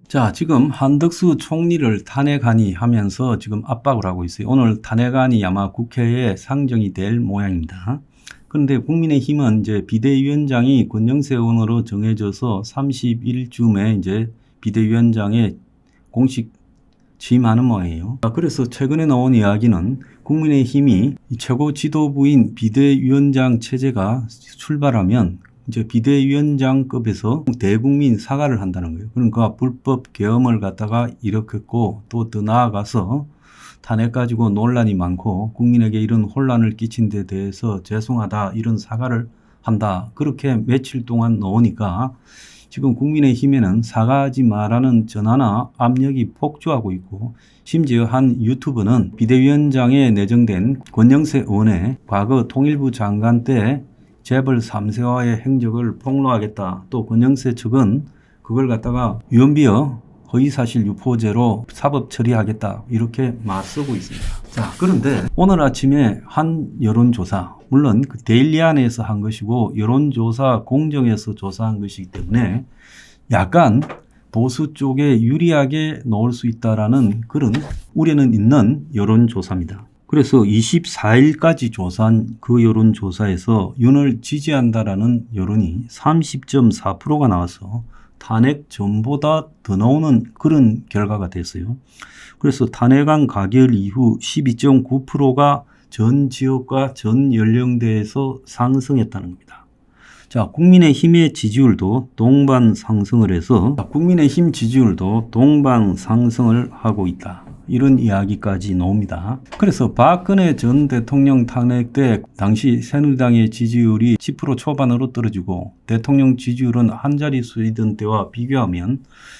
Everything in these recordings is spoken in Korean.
자, 지금 한덕수 총리를 탄핵안이 하면서 지금 압박을 하고 있어요. 오늘 탄핵안이 아마 국회에 상정이 될 모양입니다. 그런데 국민의힘은 이제 비대위원장이 권영세 의원으로 정해져서 30일쯤에 이제 비대위원장에 공식 취임하는 모양이에요. 그래서 최근에 나온 이야기는 국민의힘이 최고 지도부인 비대위원장 체제가 출발하면 이제 비대위원장급에서 대국민 사과를 한다는 거예요. 그러니까 불법 계엄을 갖다가 일으켰고 또 더 나아가서 탄핵 가지고 논란이 많고 국민에게 이런 혼란을 끼친 데 대해서 죄송하다 이런 사과를 한다. 그렇게 며칠 동안 나오니까 지금 국민의힘에는 사과하지 마라는 전화나 압력이 폭주하고 있고 심지어 한 유튜브는 비대위원장에 내정된 권영세 의원의 과거 통일부 장관 때 재벌 3세와의 행적을 폭로하겠다. 또 권영세 측은 그걸 갖다가 유언비어 허위사실 유포죄로 사법 처리하겠다. 이렇게 맞서고 있습니다. 자, 그런데 오늘 아침에 한 여론조사, 물론 그 데일리안에서 한 것이고 여론조사 공정에서 조사한 것이기 때문에 약간 보수 쪽에 유리하게 나올 수 있다라는 그런 우려는 있는 여론조사입니다. 그래서 24일까지 조사한 그 여론조사에서 윤을 지지한다라는 여론이 30.4%가 나와서 탄핵 전보다 더 나오는 그런 결과가 됐어요. 그래서 탄핵안 가결 이후 12.9%가 전 지역과 전 연령대에서 상승했다는 겁니다. 자, 국민의힘의 지지율도 동반 상승을 해서 국민의힘 지지율도 동반 상승을 하고 있다. 이런 이야기까지 나옵니다. 그래서 박근혜 전 대통령 탄핵 때 당시 새누리당의 지지율이 10% 초반으로 떨어지고 대통령 지지율은 한 자릿수이던 때와 비교하면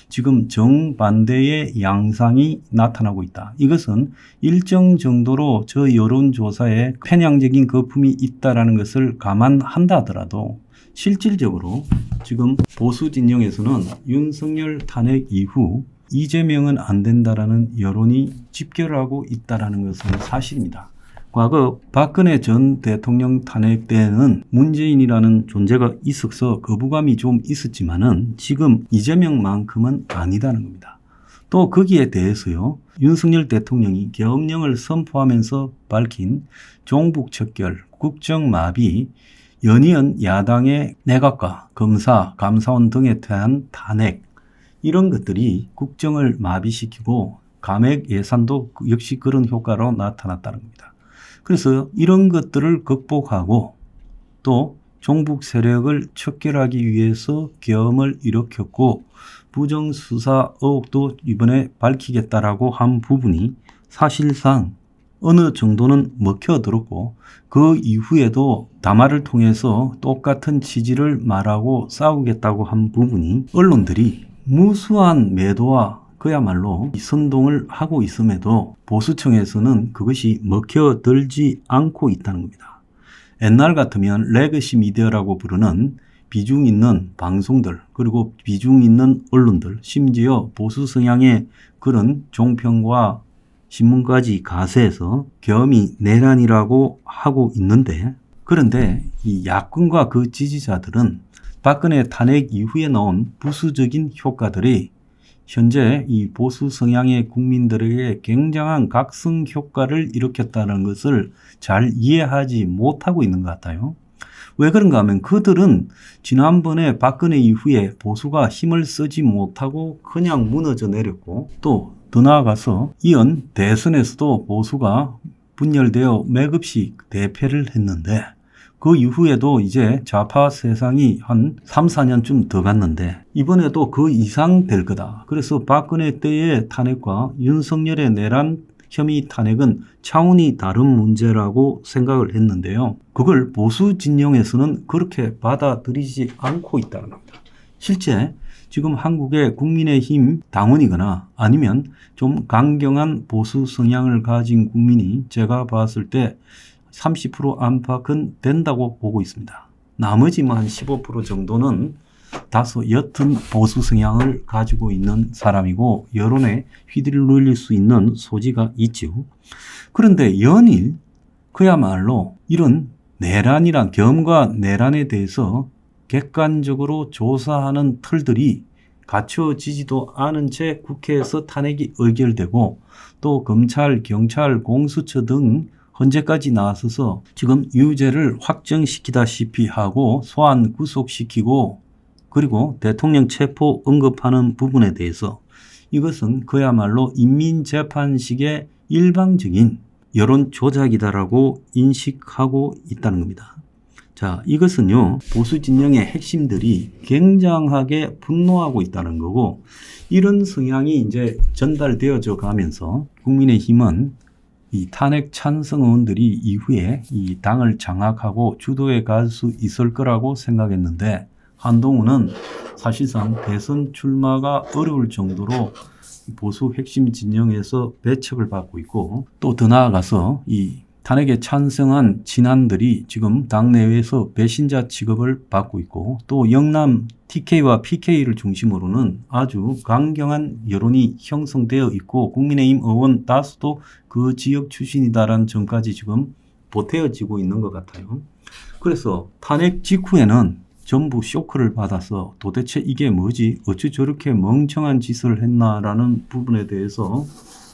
지금 정반대의 양상이 나타나고 있다. 이것은 일정 정도로 저 여론조사에 편향적인 거품이 있다는 것을 감안한다 하더라도 실질적으로 지금 보수 진영에서는 윤석열 탄핵 이후 이재명은 안 된다라는 여론이 집결하고 있다는 것은 사실입니다. 과거 박근혜 전 대통령 탄핵 때는 문재인이라는 존재가 있어서 거부감이 좀 있었지만은 지금 이재명만큼은 아니다는 겁니다. 또 거기에 대해서요, 윤석열 대통령이 계엄령을 선포하면서 밝힌 종북 척결, 국정 마비, 연이은 야당의 내각과 검사, 감사원 등에 대한 탄핵, 이런 것들이 국정을 마비시키고 감액 예산도 역시 그런 효과로 나타났다는 겁니다. 그래서 이런 것들을 극복하고 또 종북 세력을 척결하기 위해서 계엄을 일으켰고 부정수사 의혹도 이번에 밝히겠다라고 한 부분이 사실상 어느 정도는 먹혀들었고 그 이후에도 담화를 통해서 똑같은 취지를 말하고 싸우겠다고 한 부분이 언론들이 무수한 매도와 그야말로 선동을 하고 있음에도 보수층에서는 그것이 먹혀들지 않고 있다는 겁니다. 옛날 같으면 레거시 미디어라고 부르는 비중 있는 방송들 그리고 비중 있는 언론들 심지어 보수 성향의 그런 종편과 신문까지 가세해서 계엄이 내란이라고 하고 있는데 그런데 이 야권과 그 지지자들은 박근혜 탄핵 이후에 나온 부수적인 효과들이 현재 이 보수 성향의 국민들에게 굉장한 각성 효과를 일으켰다는 것을 잘 이해하지 못하고 있는 것 같아요. 왜 그런가 하면 그들은 지난번에 박근혜 이후에 보수가 힘을 쓰지 못하고 그냥 무너져 내렸고 또 더 나아가서 이은 대선에서도 보수가 분열되어 맥없이 대패를 했는데 그 이후에도 이제 좌파 세상이 한 3, 4년쯤 더 갔는데 이번에도 그 이상 될 거다. 그래서 박근혜 때의 탄핵과 윤석열의 내란 혐의 탄핵은 차원이 다른 문제라고 생각을 했는데요. 그걸 보수 진영에서는 그렇게 받아들이지 않고 있다는 겁니다. 실제 지금 한국의 국민의힘 당원이거나 아니면 좀 강경한 보수 성향을 가진 국민이 제가 봤을 때 30% 안팎은 된다고 보고 있습니다. 나머지만 15% 정도는 다소 옅은 보수 성향을 가지고 있는 사람이고 여론에 휘둘릴 수 있는 소지가 있죠. 그런데 연일 그야말로 이런 내란이란 계엄과 내란에 대해서 객관적으로 조사하는 틀들이 갖춰지지도 않은 채 국회에서 탄핵이 의결되고 또 검찰, 경찰, 공수처 등 헌재까지 나서서 지금 유죄를 확정시키다시피 하고 소환 구속시키고 그리고 대통령 체포 언급하는 부분에 대해서 이것은 그야말로 인민재판식의 일방적인 여론 조작이다라고 인식하고 있다는 겁니다. 자, 이것은요, 보수 진영의 핵심들이 굉장하게 분노하고 있다는 거고, 이런 성향이 이제 전달되어져 가면서 국민의힘은 이 탄핵 찬성 의원들이 이후에 이 당을 장악하고 주도해 갈 수 있을 거라고 생각했는데, 한동훈은 사실상 대선 출마가 어려울 정도로 보수 핵심 진영에서 배척을 받고 있고, 또 더 나아가서 이 탄핵에 찬성한 진안들이 지금 당내외에서 배신자 취급을 받고 있고, 또 영남 TK와 PK를 중심으로는 아주 강경한 여론이 형성되어 있고, 국민의힘 의원 다수도 그 지역 출신이다라는 점까지 지금 보태어지고 있는 것 같아요. 그래서 탄핵 직후에는 전부 쇼크를 받아서 도대체 이게 뭐지? 어찌 저렇게 멍청한 짓을 했나라는 부분에 대해서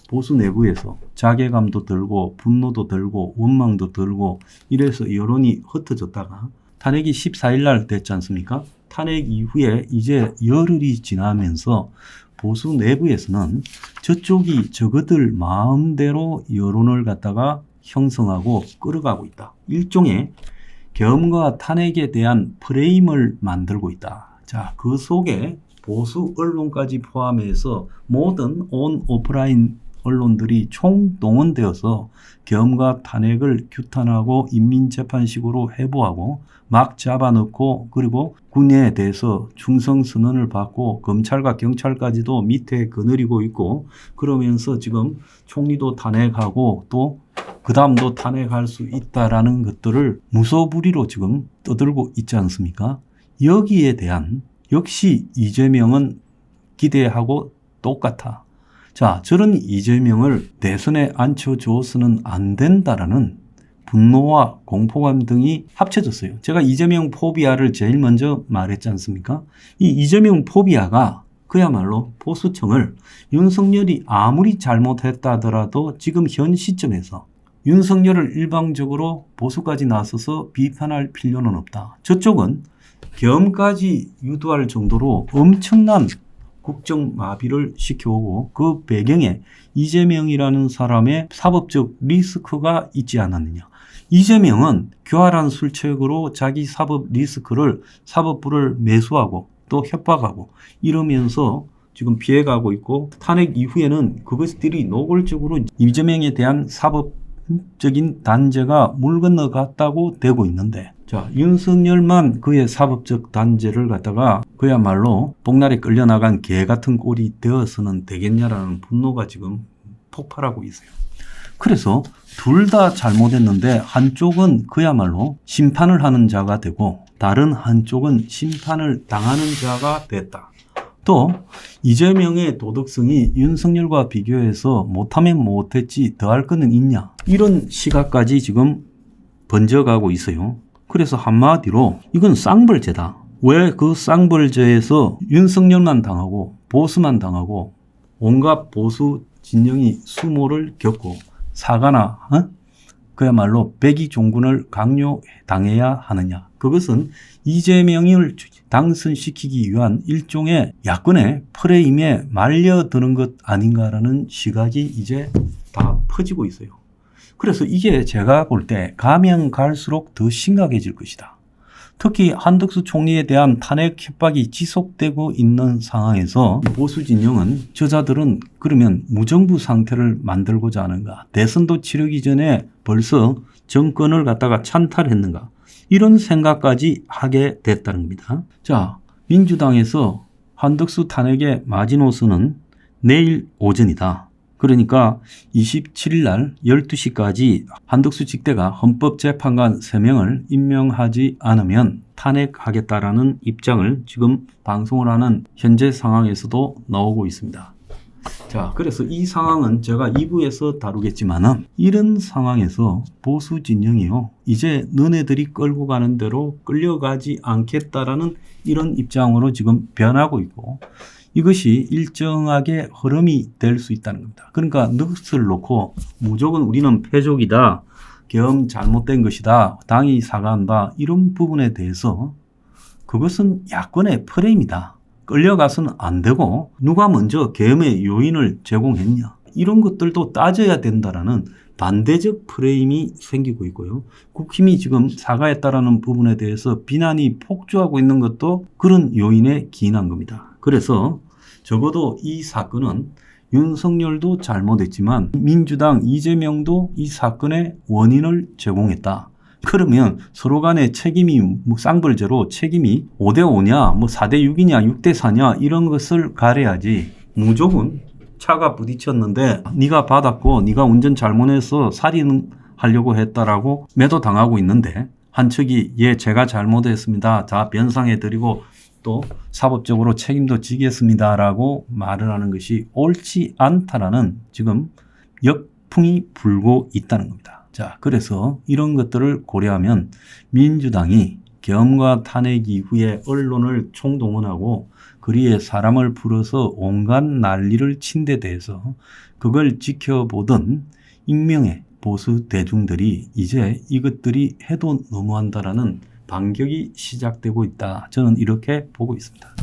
보수 내부에서 자괴감도 들고 분노도 들고 원망도 들고 이래서 여론이 흩어졌다가 탄핵이 14일 날 됐지 않습니까? 탄핵 이후에 이제 열흘이 지나면서 보수 내부에서는 저쪽이 저것들 마음대로 여론을 갖다가 형성하고 끌어가고 있다. 일종의 계엄과 탄핵에 대한 프레임을 만들고 있다. 자, 그 속에 보수 언론까지 포함해서 모든 온 오프라인 언론들이 총동원되어서 계엄과 탄핵을 규탄하고 인민재판식으로 회부하고 막 잡아넣고 그리고 군에 대해서 충성선언을 받고 검찰과 경찰까지도 밑에 거느리고 있고 그러면서 지금 총리도 탄핵하고 또 그 다음도 탄핵할 수 있다라는 것들을 무소불위로 지금 떠들고 있지 않습니까? 여기에 대한 역시 이재명은 기대하고 똑같아. 자, 저런 이재명을 대선에 앉혀줘서는 안 된다라는 분노와 공포감 등이 합쳐졌어요. 제가 이재명 포비아를 제일 먼저 말했지 않습니까? 이 이재명 포비아가 그야말로 보수층을 윤석열이 아무리 잘못했다 하더라도 지금 현 시점에서 윤석열을 일방적으로 보수까지 나서서 비판할 필요는 없다. 저쪽은 계엄까지 유도할 정도로 엄청난 국정 마비를 시켜오고 그 배경에 이재명이라는 사람의 사법적 리스크가 있지 않았느냐. 이재명은 교활한 술책으로 자기 사법 리스크를 사법부를 매수하고 또 협박하고 이러면서 지금 피해가고 있고 탄핵 이후에는 그것들이 노골적으로 이재명에 대한 사법적인 단죄가 물 건너갔다고 되고 있는데 자, 윤석열만 그의 사법적 단죄를 갖다가 그야말로 복날에 끌려나간 개 같은 꼴이 되어서는 되겠냐라는 분노가 지금 폭발하고 있어요. 그래서 둘 다 잘못했는데 한쪽은 그야말로 심판을 하는 자가 되고 다른 한쪽은 심판을 당하는 자가 됐다. 또 이재명의 도덕성이 윤석열과 비교해서 못하면 못했지 더할 거는 있냐. 이런 시각까지 지금 번져가고 있어요. 그래서 한마디로 이건 쌍벌죄다. 왜 그 쌍벌죄에서 윤석열만 당하고 보수만 당하고 온갖 보수 진영이 수모를 겪고 사과나 그야말로 백의종군을 강요당해야 하느냐. 그것은 이재명을 당선시키기 위한 일종의 야권의 프레임에 말려드는 것 아닌가라는 시각이 이제 다 퍼지고 있어요. 그래서 이게 제가 볼 때 가면 갈수록 더 심각해질 것이다. 특히 한덕수 총리에 대한 탄핵 협박이 지속되고 있는 상황에서 보수 진영은 저자들은 그러면 무정부 상태를 만들고자 하는가? 대선도 치르기 전에 벌써 정권을 갖다가 찬탈했는가? 이런 생각까지 하게 됐다는 겁니다. 자, 민주당에서 한덕수 탄핵의 마지노선은 내일 오전이다. 그러니까 27일 날 12시까지 한덕수 직대가 헌법재판관 3명을 임명하지 않으면 탄핵하겠다라는 입장을 지금 방송을 하는 현재 상황에서도 나오고 있습니다. 자, 그래서 이 상황은 제가 2부에서 다루겠지만은 이런 상황에서 보수 진영이요. 이제 너네들이 끌고 가는 대로 끌려가지 않겠다라는 이런 입장으로 지금 변하고 있고 이것이 일정하게 흐름이 될 수 있다는 겁니다. 그러니까 늑을 놓고 무조건 우리는 패족이다, 계엄 잘못된 것이다, 당이 사과한다, 이런 부분에 대해서 그것은 야권의 프레임이다. 끌려가서는 안 되고 누가 먼저 계엄의 요인을 제공했냐, 이런 것들도 따져야 된다라는 반대적 프레임이 생기고 있고요. 국힘이 지금 사과했다라는 부분에 대해서 비난이 폭주하고 있는 것도 그런 요인에 기인한 겁니다. 그래서 적어도 이 사건은 윤석열도 잘못했지만 민주당 이재명도 이 사건의 원인을 제공했다. 그러면 서로 간의 책임이 쌍벌제로 책임이 5대5냐, 4대6이냐, 6대4냐, 이런 것을 가려야지 무조건 차가 부딪혔는데 네가 받았고 네가 운전 잘못해서 살인하려고 했다라고 매도당하고 있는데 한 척이 예 제가 잘못했습니다, 자 변상해드리고 또 사법적으로 책임도 지겠습니다라고 말을 하는 것이 옳지 않다라는 지금 역풍이 불고 있다는 겁니다. 자, 그래서 이런 것들을 고려하면 민주당이 계엄과 탄핵 이후에 언론을 총동원하고 거리에 사람을 풀어서 온갖 난리를 친 데 대해서 그걸 지켜보던 익명의 보수 대중들이 이제 이것들이 해도 너무한다라는 반격이 시작되고 있다. 저는 이렇게 보고 있습니다.